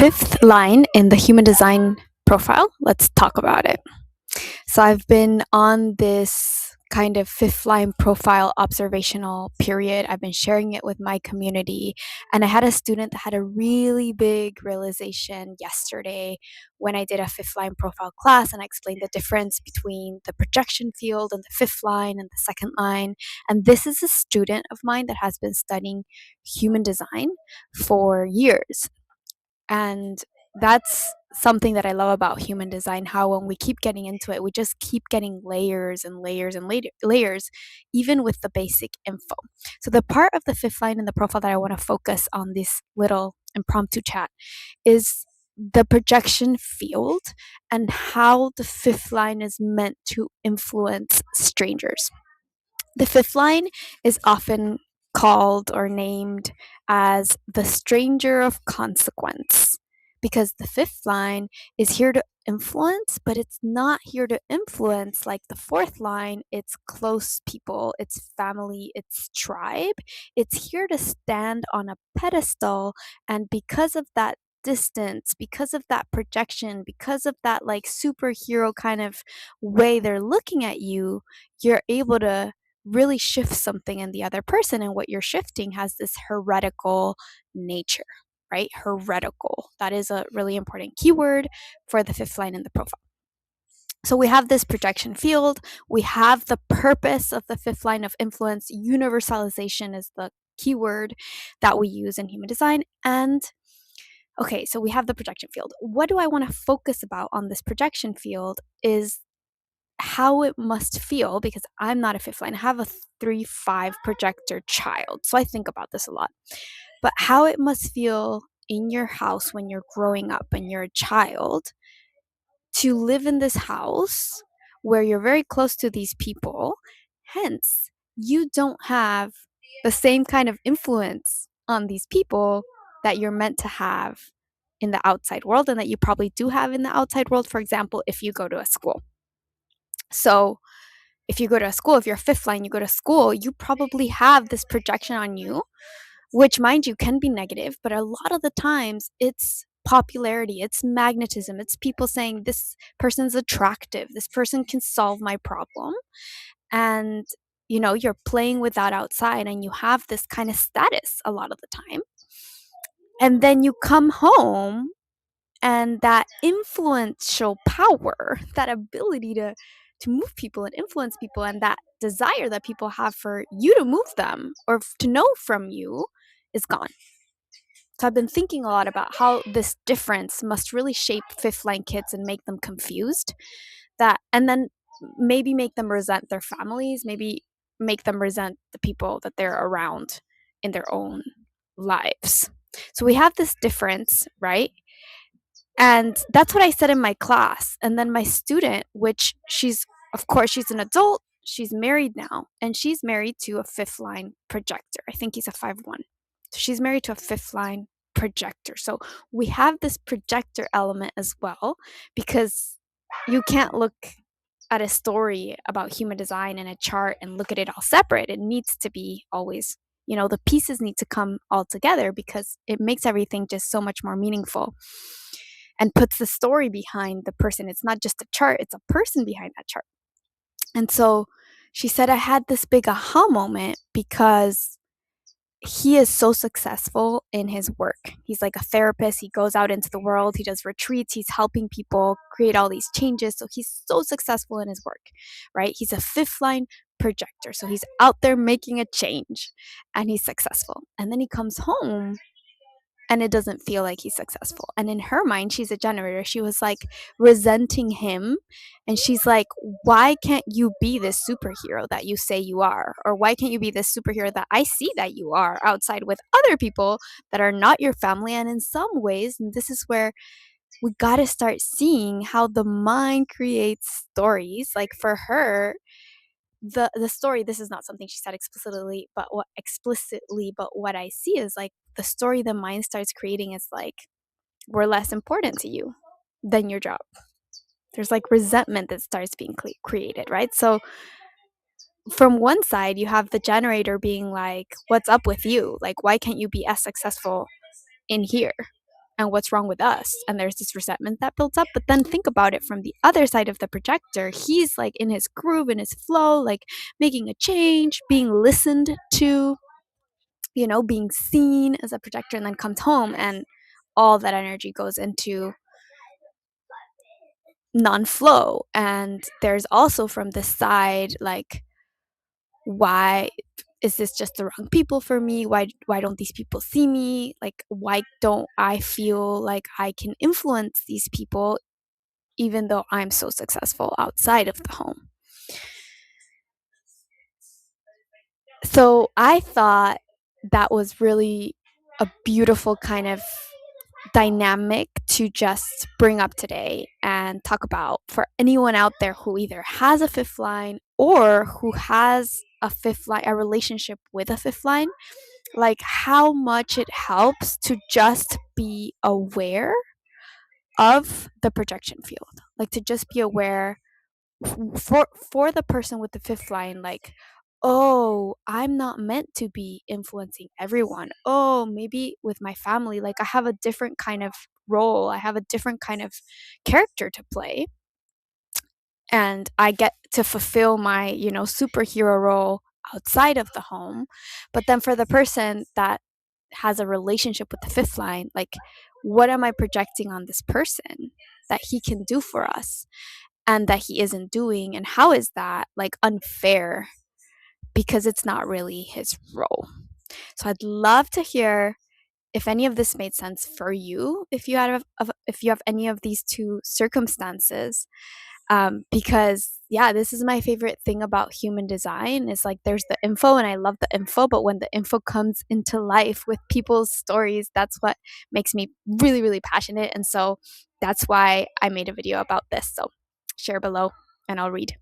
fifth line in the human design profile. Let's talk about it. So I've been on this kind of fifth line profile observational period. I've been sharing it with my community. And I had a student that had a really big realization yesterday when I did a fifth line profile class and I explained the difference between the projection field and the fifth line and the second line. And this is a student of mine that has been studying human design for years. And that's something that I love about human design, how when we keep getting into it, we just keep getting layers and layers and layers, even with the basic info. So, the part of the fifth line in the profile that I want to focus on this little impromptu chat is the projection field and how the fifth line is meant to influence strangers. The fifth line is often called or named as the stranger of consequence because the fifth line is here to influence, but it's not here to influence like the fourth line. It's close people, it's family, it's tribe. It's here to stand on a pedestal, and because of that distance, because of that projection, because of that like superhero kind of way they're looking at you, you're able to really shift something in the other person. And what you're shifting has this heretical nature, right? Heretical. That is a really important keyword for the fifth line in the profile. So we have this projection field. We have the purpose of the fifth line of influence. Universalization is the keyword that we use in human design. And okay, so we have the projection field. What do I want to focus about on this projection field is how it must feel, because I'm not a fifth line. I have a 3-5 projector child. So I think about this a lot. But how it must feel in your house when you're growing up and you're a child to live in this house where you're very close to these people. Hence, you don't have the same kind of influence on these people that you're meant to have in the outside world and that you probably do have in the outside world. For example, if you go to a school. So, if you go to a school, if you're a fifth line, you go to school, you probably have this projection on you, which, mind you, can be negative, but a lot of the times it's popularity, it's magnetism, it's people saying this person's attractive, this person can solve my problem. And, you're playing with that outside and you have this kind of status a lot of the time. And then you come home and that influential power, that ability to move people and influence people, and that desire that people have for you to move them or to know from you is gone. So I've been thinking a lot about how this difference must really shape fifth line kids and make them confused, that and then maybe make them resent their families, maybe make them resent the people that they're around in their own lives. So we have this difference, right? And that's what I said in my class. And then my student, which of course, she's an adult, she's married now, and she's married to a fifth line projector. I think he's a 5-1. So she's married to a fifth line projector. So we have this projector element as well, because you can't look at a story about human design and a chart and look at it all separate. It needs to be always, the pieces need to come all together because it makes everything just so much more meaningful and puts the story behind the person. It's not just a chart, it's a person behind that chart. And so she said, I had this big aha moment because he is so successful in his work. He's like a therapist. He goes out into the world, he does retreats, he's helping people create all these changes. So he's so successful in his work, right? He's a fifth line projector. So he's out there making a change and he's successful. And then he comes home and it doesn't feel like he's successful. And in her mind, she's a generator. She was like resenting him. And she's like, why can't you be this superhero that you say you are? Or why can't you be this superhero that I see that you are outside with other people that are not your family? And in some ways, and this is where we got to start seeing how the mind creates stories. Like for her, the story, this is not something she said explicitly, but what I see is like the story the mind starts creating is like, we're less important to you than your job. There's like resentment that starts being created, right? So from one side you have the generator being like, what's up with you? Like, why can't you be as successful in here? and what's wrong with us, and there's this resentment that builds up. But then think about it from the other side of the projector. He's like in his groove, in his flow, like making a change, being listened to, being seen as a projector, and then comes home and all that energy goes into non-flow. And there's also from this side, like, why is this just the wrong people for me? Why don't these people see me? Like, why don't I feel like I can influence these people even though I'm so successful outside of the home? So I thought that was really a beautiful kind of dynamic to just bring up today and talk about for anyone out there who either has a fifth line or who has a relationship with a fifth line, like how much it helps to just be aware of the projection field, like to just be aware for the person with the fifth line, like, oh, I'm not meant to be influencing everyone. Oh, maybe with my family, like I have a different kind of role, I have a different kind of character to play, and I get to fulfill my, superhero role outside of the home. But then for the person that has a relationship with the fifth line, like, what am I projecting on this person that he can do for us and that he isn't doing? And how is that like unfair? Because it's not really his role. So I'd love to hear if any of this made sense for you, if you have any of these two circumstances, because yeah, this is my favorite thing about human design is like there's the info and I love the info, but when the info comes into life with people's stories, that's what makes me really, really passionate. And so that's why I made a video about this. So share below and I'll read.